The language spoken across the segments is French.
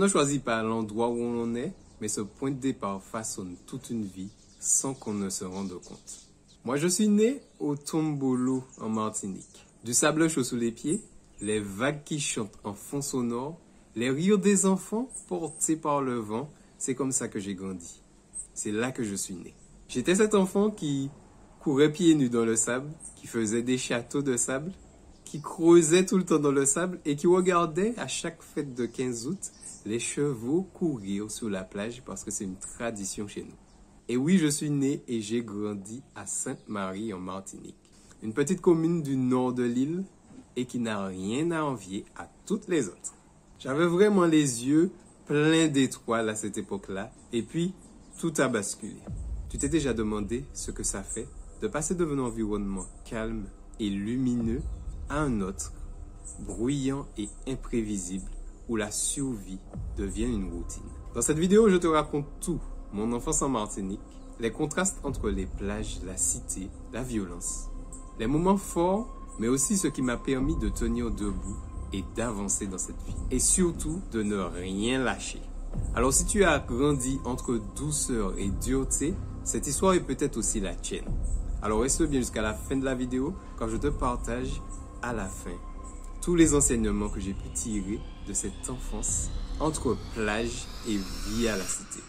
ne choisit pas l'endroit où l'on est, mais ce point de départ façonne toute une vie sans qu'on ne se rende compte. Moi, je suis né au Tombolo en Martinique. Du sable chaud sous les pieds, les vagues qui chantent en fond sonore, les rires des enfants portés par le vent, c'est comme ça que j'ai grandi. C'est là que je suis né. J'étais cet enfant qui courait pieds nus dans le sable, qui faisait des châteaux de sable, qui creusait tout le temps dans le sable et qui regardait à chaque fête de 15 août les chevaux courir sur la plage parce que c'est une tradition chez nous. Et oui, je suis né et j'ai grandi à Sainte-Marie en Martinique, une petite commune du nord de l'île et qui n'a rien à envier à toutes les autres. J'avais vraiment les yeux pleins d'étoiles à cette époque-là et puis tout a basculé. Tu t'es déjà demandé ce que ça fait de passer d'un environnement calme et lumineux à un autre, bruyant et imprévisible, où la survie devient une routine. Dans cette vidéo, je te raconte tout. Mon enfance en Martinique, les contrastes entre les plages, la cité, la violence, les moments forts, mais aussi ce qui m'a permis de tenir debout et d'avancer dans cette vie. Et surtout, de ne rien lâcher. Alors si tu as grandi entre douceur et dureté, cette histoire est peut-être aussi la tienne. Alors reste bien jusqu'à la fin de la vidéo, quand je te partage à la fin tous les enseignements que j'ai pu tirer de cette enfance entre plage et vie à la cité.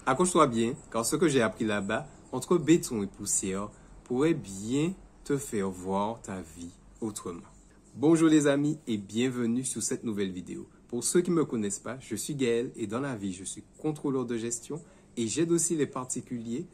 Accroche-toi bien, car ce que j'ai appris là-bas, entre béton et poussière, pourrait bien te faire voir ta vie autrement. Bonjour les amis et bienvenue sur cette nouvelle vidéo. Pour ceux qui ne me connaissent pas, je suis Gaël et dans la vie, je suis contrôleur de gestion et j'aide aussi les particuliers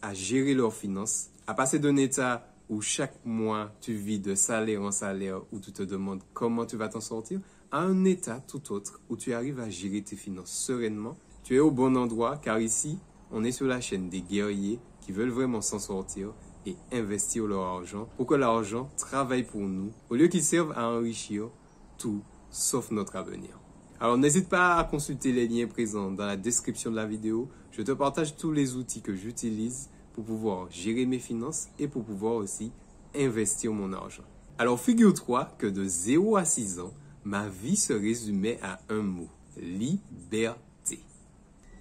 à gérer leurs finances, à passer d'un état où chaque mois tu vis de salaire en salaire, où tu te demandes comment tu vas t'en sortir, à un état tout autre où tu arrives à gérer tes finances sereinement. Tu es au bon endroit car ici, on est sur la chaîne des guerriers qui veulent vraiment s'en sortir et investir leur argent pour que l'argent travaille pour nous au lieu qu'il serve à enrichir tout sauf notre avenir. Alors n'hésite pas à consulter les liens présents dans la description de la vidéo. Je te partage tous les outils que j'utilise pour pouvoir gérer mes finances et pour pouvoir aussi investir mon argent. Alors figure-toi que de 0 à 6 ans, ma vie se résumait à un mot, liberté.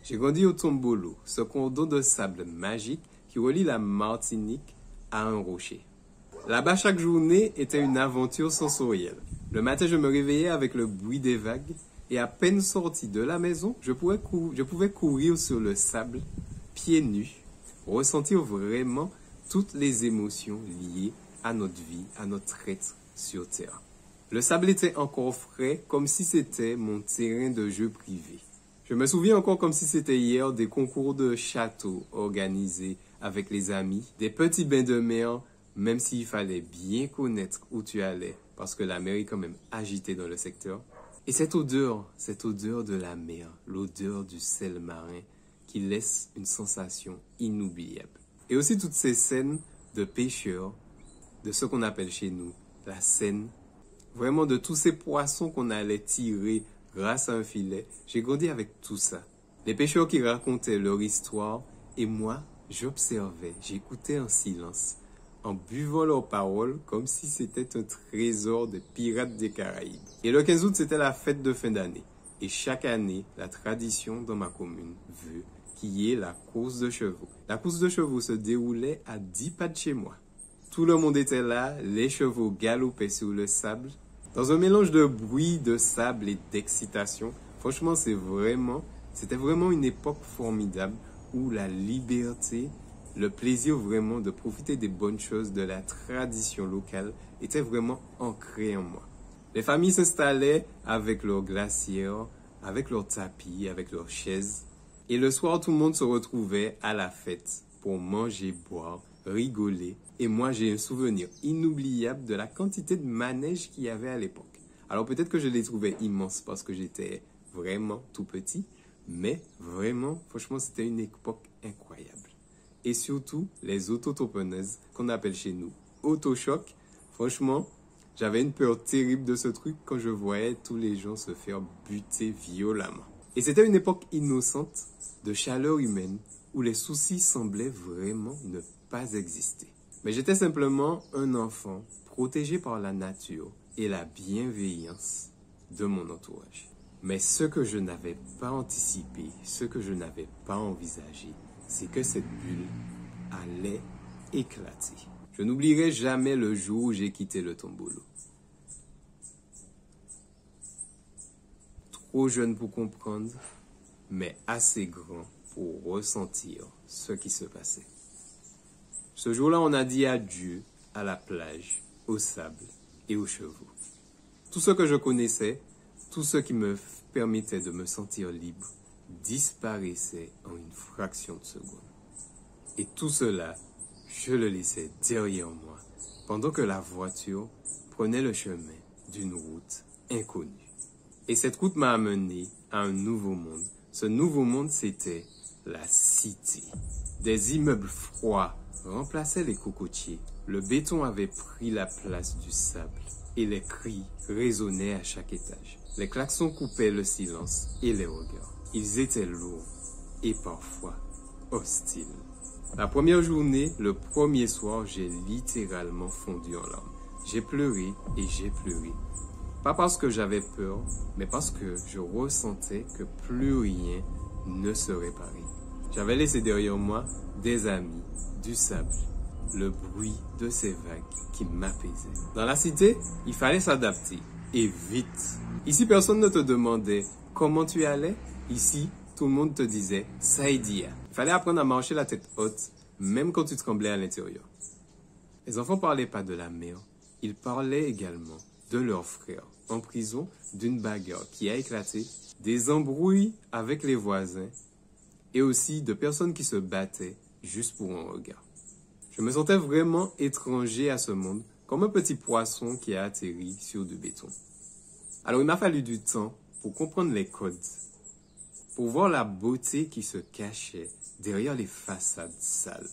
J'ai grandi au Tombolo, ce cordon de sable magique qui relie la Martinique à un rocher. Là-bas, chaque journée était une aventure sensorielle. Le matin, je me réveillais avec le bruit des vagues et à peine sorti de la maison, je pouvais courir sur le sable, pieds nus, ressentir vraiment toutes les émotions liées à notre vie, à notre être sur Terre. Le sable était encore frais, comme si c'était mon terrain de jeu privé. Je me souviens encore comme si c'était hier des concours de châteaux organisés avec les amis, des petits bains de mer, même s'il fallait bien connaître où tu allais, parce que la mer est quand même agitée dans le secteur. Et cette odeur de la mer, l'odeur du sel marin, qui laisse une sensation inoubliable. Et aussi toutes ces scènes de pêcheurs, de ce qu'on appelle chez nous la Seine, vraiment de tous ces poissons qu'on allait tirer grâce à un filet. J'ai grandi avec tout ça. Les pêcheurs qui racontaient leur histoire et moi, j'observais, j'écoutais en silence, en buvant leurs paroles comme si c'était un trésor de pirates des Caraïbes. Et le 15 août, c'était la fête de fin d'année. Et chaque année, la tradition dans ma commune veut qu'il y ait la course de chevaux. La course de chevaux se déroulait à 10 pas de chez moi. Tout le monde était là, les chevaux galopaient sur le sable. Dans un mélange de bruit, de sable et d'excitation, franchement, c'était vraiment une époque formidable où la liberté, le plaisir vraiment de profiter des bonnes choses, de la tradition locale, était vraiment ancré en moi. Les familles s'installaient avec leurs glacières, avec leurs tapis, avec leurs chaises. Et le soir, tout le monde se retrouvait à la fête pour manger, boire, rigoler. Et moi, j'ai un souvenir inoubliable de la quantité de manèges qu'il y avait à l'époque. Alors peut-être que je les trouvais immenses parce que j'étais vraiment tout petit. Mais vraiment, franchement, c'était une époque incroyable. Et surtout, les auto-tamponneuses qu'on appelle chez nous autochoc. Franchement, j'avais une peur terrible de ce truc quand je voyais tous les gens se faire buter violemment. Et c'était une époque innocente, de chaleur humaine, où les soucis semblaient vraiment ne pas exister. Mais j'étais simplement un enfant protégé par la nature et la bienveillance de mon entourage. Mais ce que je n'avais pas anticipé, ce que je n'avais pas envisagé, c'est que cette bulle allait éclater. Je n'oublierai jamais le jour où j'ai quitté le tombolo. Trop jeune pour comprendre, mais assez grand pour ressentir ce qui se passait. Ce jour-là, on a dit adieu à la plage, au sable et aux chevaux. Tout ce que je connaissais, tout ce qui me permettait de me sentir libre, disparaissait en une fraction de seconde. Et tout cela, je le laissais derrière moi, pendant que la voiture prenait le chemin d'une route inconnue. Et cette route m'a amené à un nouveau monde. Ce nouveau monde, c'était la cité. Des immeubles froids remplaçaient les cocotiers. Le béton avait pris la place du sable et les cris résonnaient à chaque étage. Les klaxons coupaient le silence et les regards. Ils étaient lourds et parfois hostiles. La première journée, le premier soir, j'ai littéralement fondu en larmes. J'ai pleuré et j'ai pleuré. Pas parce que j'avais peur, mais parce que je ressentais que plus rien ne se réparait. J'avais laissé derrière moi des amis, du sable, le bruit de ces vagues qui m'apaisaient. Dans la cité, il fallait s'adapter, et vite. Ici, personne ne te demandait comment tu allais. Ici, tout le monde te disait « Saïdia ». Il fallait apprendre à marcher la tête haute, même quand tu tremblais à l'intérieur. Les enfants ne parlaient pas de la mère, ils parlaient également de leurs frères en prison, d'une bagarre qui a éclaté, des embrouilles avec les voisins et aussi de personnes qui se battaient juste pour un regard. Je me sentais vraiment étranger à ce monde, comme un petit poisson qui a atterri sur du béton. Alors il m'a fallu du temps pour comprendre les codes, pour voir la beauté qui se cachait derrière les façades sales.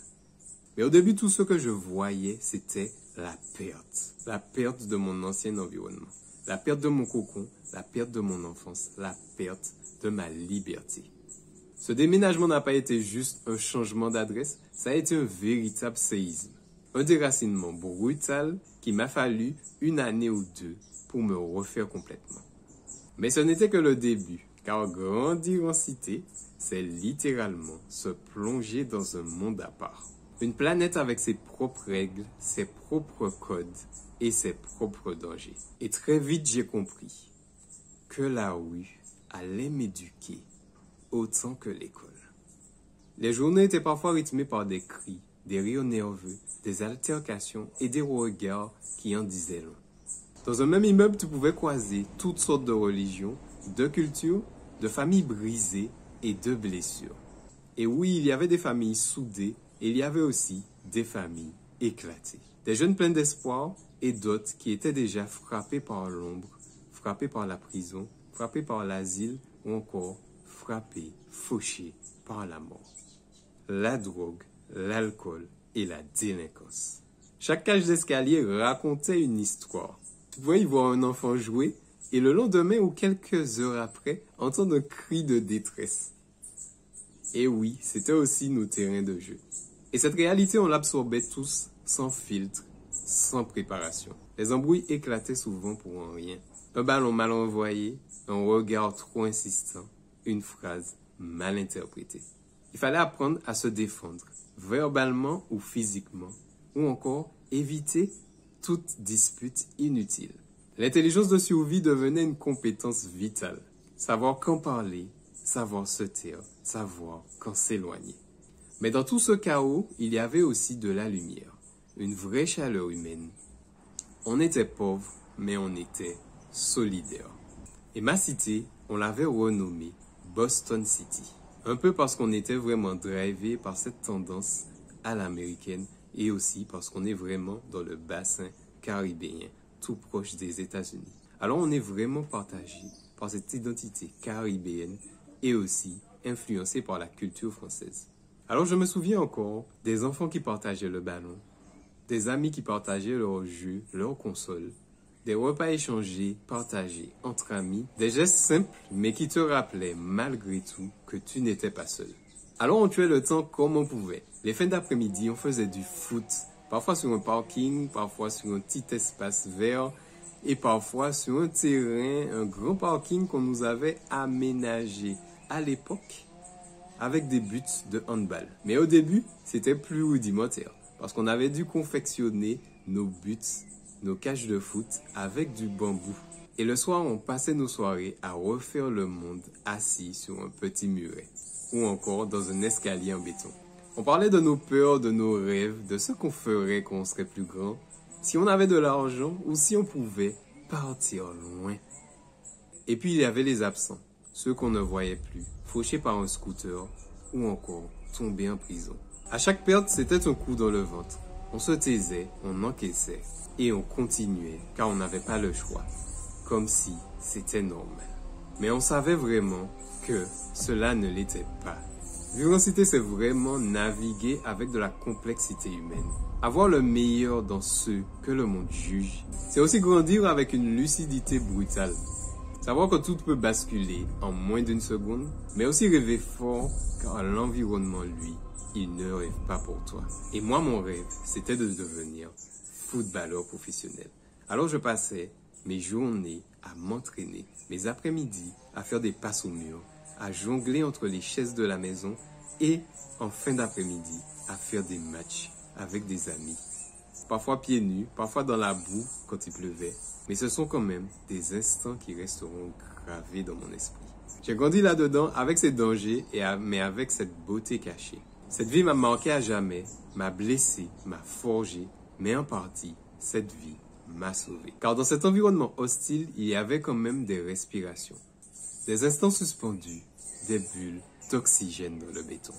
Mais au début, tout ce que je voyais, c'était la perte de mon ancien environnement, la perte de mon cocon, la perte de mon enfance, la perte de ma liberté. Ce déménagement n'a pas été juste un changement d'adresse, ça a été un véritable séisme, un déracinement brutal qui m'a fallu une année ou deux pour me refaire complètement. Mais ce n'était que le début, car grandir en cité, c'est littéralement se plonger dans un monde à part. Une planète avec ses propres règles, ses propres codes et ses propres dangers. Et très vite, j'ai compris que la rue allait m'éduquer autant que l'école. Les journées étaient parfois rythmées par des cris, des rires nerveux, des altercations et des regards qui en disaient long. Dans un même immeuble, tu pouvais croiser toutes sortes de religions, de cultures, de familles brisées et de blessures. Et oui, il y avait des familles soudées et il y avait aussi des familles éclatées. Des jeunes pleins d'espoir et d'autres qui étaient déjà frappés par l'ombre, frappés par la prison, frappés par l'asile ou encore frappés, fauchés par la mort. La drogue, l'alcool et la délinquance. Chaque cage d'escalier racontait une histoire. Tu pouvais y voir un enfant jouer et le lendemain ou quelques heures après, entendre un cri de détresse. Et oui, c'était aussi nos terrains de jeu. Et cette réalité, on l'absorbait tous, sans filtre, sans préparation. Les embrouilles éclataient souvent pour un rien. Un ballon mal envoyé, un regard trop insistant, une phrase mal interprétée. Il fallait apprendre à se défendre, verbalement ou physiquement, ou encore éviter toute dispute inutile. L'intelligence de survie devenait une compétence vitale. Savoir quand parler, savoir se taire, savoir quand s'éloigner. Mais dans tout ce chaos, il y avait aussi de la lumière, une vraie chaleur humaine. On était pauvres, mais on était solidaires. Et ma cité, on l'avait renommée Boston City. Un peu parce qu'on était vraiment drivé par cette tendance à l'américaine et aussi parce qu'on est vraiment dans le bassin caribéen, tout proche des États-Unis. Alors on est vraiment partagé par cette identité caribéenne et aussi influencé par la culture française. Alors je me souviens encore des enfants qui partageaient le ballon, des amis qui partageaient leurs jeux, leurs consoles, des repas échangés, partagés entre amis, des gestes simples mais qui te rappelaient malgré tout que tu n'étais pas seul. Alors on tuait le temps comme on pouvait. Les fins d'après-midi, on faisait du foot, parfois sur un parking, parfois sur un petit espace vert, et parfois sur un terrain, un grand parking qu'on nous avait aménagé à l'époque avec des buts de handball. Mais au début, c'était plus rudimentaire parce qu'on avait dû confectionner nos buts, nos cages de foot avec du bambou. Et le soir, on passait nos soirées à refaire le monde assis sur un petit muret ou encore dans un escalier en béton. On parlait de nos peurs, de nos rêves, de ce qu'on ferait quand on serait plus grand, si on avait de l'argent ou si on pouvait partir loin. Et puis il y avait les absents, ceux qu'on ne voyait plus, fauchés par un scooter ou encore tombés en prison. À chaque perte, c'était un coup dans le ventre. On se taisait, on encaissait et on continuait car on n'avait pas le choix, comme si c'était normal. Mais on savait vraiment que cela ne l'était pas. Vivre en cité, c'est vraiment naviguer avec de la complexité humaine. Avoir le meilleur dans ceux que le monde juge. C'est aussi grandir avec une lucidité brutale. Savoir que tout peut basculer en moins d'une seconde, mais aussi rêver fort car l'environnement, lui, il ne rêve pas pour toi. Et moi, mon rêve, c'était de devenir footballeur professionnel. Alors je passais mes journées à m'entraîner, mes après-midi à faire des passes au mur, à jongler entre les chaises de la maison et en fin d'après-midi à faire des matchs avec des amis. Parfois pieds nus, parfois dans la boue quand il pleuvait, mais ce sont quand même des instants qui resteront gravés dans mon esprit. J'ai grandi là-dedans avec ses dangers, mais avec cette beauté cachée. Cette vie m'a marqué à jamais, m'a blessé, m'a forgé, mais en partie, cette vie m'a sauvé. Car dans cet environnement hostile, il y avait quand même des respirations, des instants suspendus, des bulles d'oxygène dans le béton.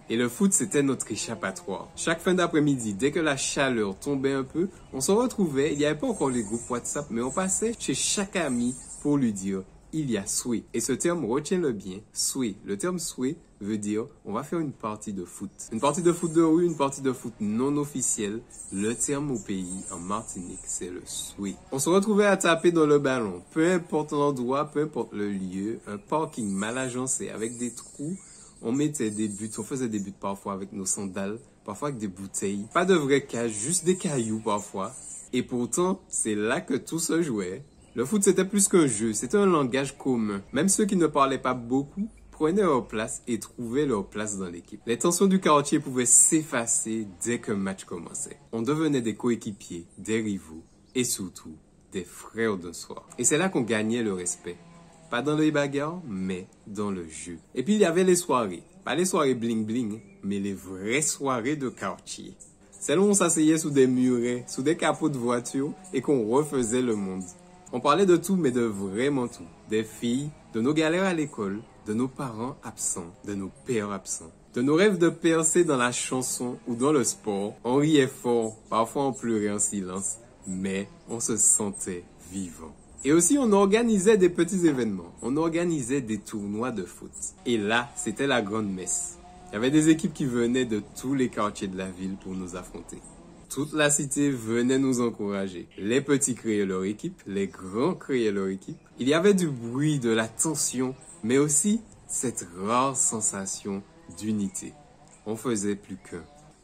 Et le foot, c'était notre échappatoire. Chaque fin d'après-midi, dès que la chaleur tombait un peu, on se retrouvait, il n'y avait pas encore les groupes WhatsApp, mais on passait chez chaque ami pour lui dire « il y a souhait ». Et ce terme, retiens-le bien, souhait. Le terme souhait veut dire on va faire une partie de foot. Une partie de foot de rue, une partie de foot non officielle. Le terme au pays, en Martinique, c'est le souhait. On se retrouvait à taper dans le ballon, peu importe l'endroit, peu importe le lieu, un parking mal agencé avec des trous. On mettait des buts, on faisait des buts parfois avec nos sandales, parfois avec des bouteilles. Pas de vraies cages, juste des cailloux parfois. Et pourtant, c'est là que tout se jouait. Le foot, c'était plus qu'un jeu, c'était un langage commun. Même ceux qui ne parlaient pas beaucoup prenaient leur place et trouvaient leur place dans l'équipe. Les tensions du quartier pouvaient s'effacer dès qu'un match commençait. On devenait des coéquipiers, des rivaux et surtout des frères d'un soir. Et c'est là qu'on gagnait le respect. Pas dans les bagarres, mais dans le jeu. Et puis il y avait les soirées. Pas les soirées bling bling, mais les vraies soirées de quartier. Celles où on s'asseyait sous des murets, sous des capots de voitures et qu'on refaisait le monde. On parlait de tout, mais de vraiment tout. Des filles, de nos galères à l'école, de nos parents absents, de nos pères absents, de nos rêves de percer dans la chanson ou dans le sport. On riait fort, parfois on pleurait en silence, mais on se sentait vivant. Et aussi, on organisait des petits événements. On organisait des tournois de foot. Et là, c'était la grande messe. Il y avait des équipes qui venaient de tous les quartiers de la ville pour nous affronter. Toute la cité venait nous encourager. Les petits créaient leur équipe, les grands créaient leur équipe. Il y avait du bruit, de la tension, mais aussi cette rare sensation d'unité. On faisait plus qu'un.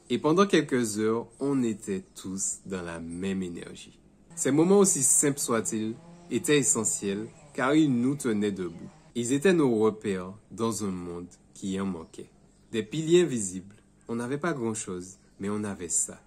Et pendant quelques heures, on était tous dans la même énergie. Ces moments, aussi simples soient-ils, étaient essentiels car ils nous tenaient debout. Ils étaient nos repères dans un monde qui en manquait. Des piliers invisibles, on n'avait pas grand-chose, mais on avait ça.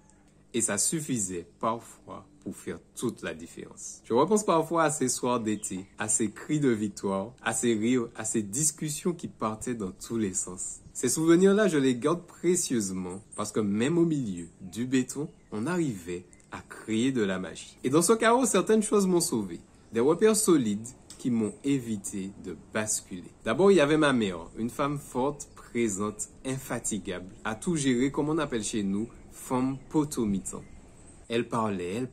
Et ça suffisait parfois pour faire toute la différence. Je repense parfois à ces soirs d'été, à ces cris de victoire, à ces rires, à ces discussions qui partaient dans tous les sens. Ces souvenirs-là, je les garde précieusement parce que même au milieu du béton, on arrivait à créer de la magie. Et dans ce chaos, certaines choses m'ont sauvé. Des repères solides qui m'ont évité de basculer. D'abord, il y avait ma mère, une femme forte, présente, infatigable, à tout gérer comme on appelle chez nous, femme potomitan. Elle parlait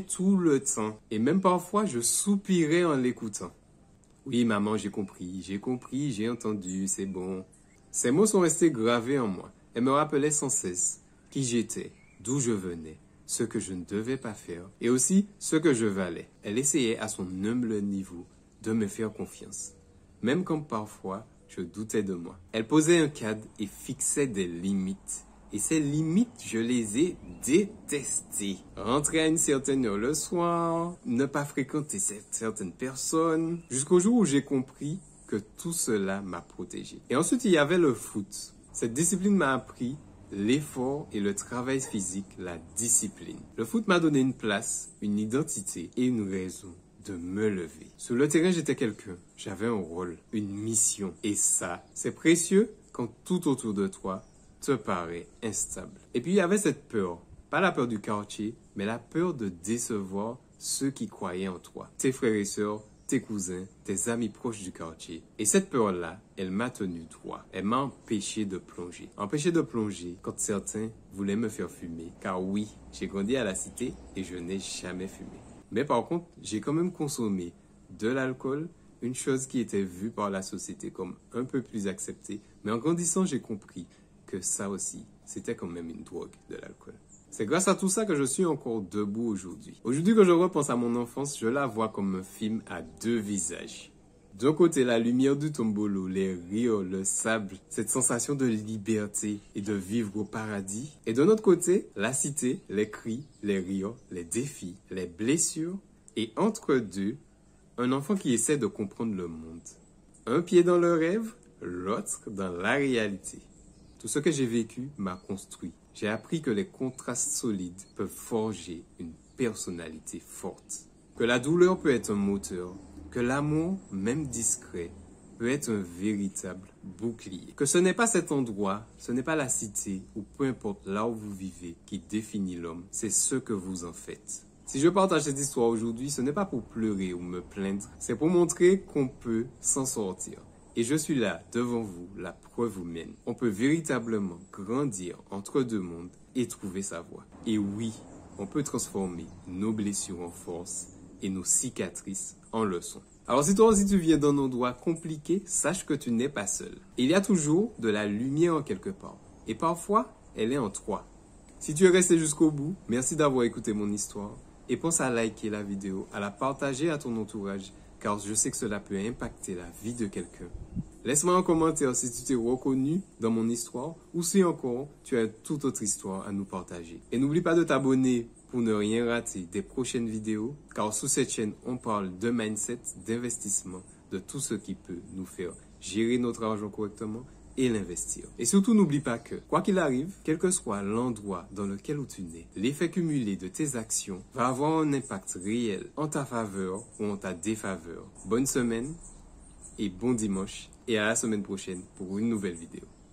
tout le temps. Et même parfois, je soupirais en l'écoutant. Oui, maman, j'ai compris, j'ai entendu, c'est bon. Ces mots sont restés gravés en moi. Elle me rappelait sans cesse qui j'étais, d'où je venais, ce que je ne devais pas faire et aussi ce que je valais. Elle essayait à son humble niveau de me faire confiance, même quand parfois je doutais de moi. Elle posait un cadre et fixait des limites Et ces limites, je les ai détestées. Rentrer à une certaine heure le soir, ne pas fréquenter certaines personnes, jusqu'au jour où j'ai compris que tout cela m'a protégé. Et ensuite, il y avait le foot. Cette discipline m'a appris l'effort et le travail physique, la discipline. Le foot m'a donné une place, une identité et une raison de me lever. Sur le terrain, j'étais quelqu'un. J'avais un rôle, une mission. Et ça, c'est précieux quand tout autour de toi te paraît instable. Et puis, il y avait cette peur. Pas la peur du quartier, mais la peur de décevoir ceux qui croyaient en toi. Tes frères et sœurs, tes cousins, tes amis proches du quartier. Et cette peur-là, elle m'a tenu droit. Elle m'a empêché de plonger. Empêché de plonger quand certains voulaient me faire fumer. Car oui, j'ai grandi à la cité et je n'ai jamais fumé. Mais par contre, j'ai quand même consommé de l'alcool, une chose qui était vue par la société comme un peu plus acceptée. Mais en grandissant, j'ai compris que ça aussi, c'était quand même une drogue, de l'alcool. C'est grâce à tout ça que je suis encore debout aujourd'hui. Aujourd'hui que je repense à mon enfance, je la vois comme un film à deux visages. D'un côté, la lumière du tombolo, les rires, le sable, cette sensation de liberté et de vivre au paradis. Et de l'autre côté, la cité, les cris, les rires, les défis, les blessures. Et entre deux, un enfant qui essaie de comprendre le monde. Un pied dans le rêve, l'autre dans la réalité. Tout ce que j'ai vécu m'a construit. J'ai appris que les contrastes solides peuvent forger une personnalité forte. Que la douleur peut être un moteur. Que l'amour, même discret, peut être un véritable bouclier. Que ce n'est pas cet endroit, ce n'est pas la cité, ou peu importe là où vous vivez, qui définit l'homme. C'est ce que vous en faites. Si je partage cette histoire aujourd'hui, ce n'est pas pour pleurer ou me plaindre. C'est pour montrer qu'on peut s'en sortir. Et je suis là, devant vous, la preuve humaine. On peut véritablement grandir entre deux mondes et trouver sa voie. Et oui, on peut transformer nos blessures en force et nos cicatrices en leçons. Alors si toi aussi tu viens d'un endroit compliqué, sache que tu n'es pas seul. Il y a toujours de la lumière en quelque part. Et parfois, elle est en toi. Si tu es resté jusqu'au bout, merci d'avoir écouté mon histoire. Et pense à liker la vidéo, à la partager à ton entourage, car je sais que cela peut impacter la vie de quelqu'un. Laisse-moi un commentaire si tu t'es reconnu dans mon histoire ou si encore tu as toute autre histoire à nous partager. Et n'oublie pas de t'abonner pour ne rien rater des prochaines vidéos, car sur cette chaîne, on parle de mindset, d'investissement, de tout ce qui peut nous faire gérer notre argent correctement et l'investir. Et surtout, n'oublie pas que, quoi qu'il arrive, quel que soit l'endroit dans lequel tu nais, l'effet cumulé de tes actions va avoir un impact réel en ta faveur ou en ta défaveur. Bonne semaine et bon dimanche et à la semaine prochaine pour une nouvelle vidéo.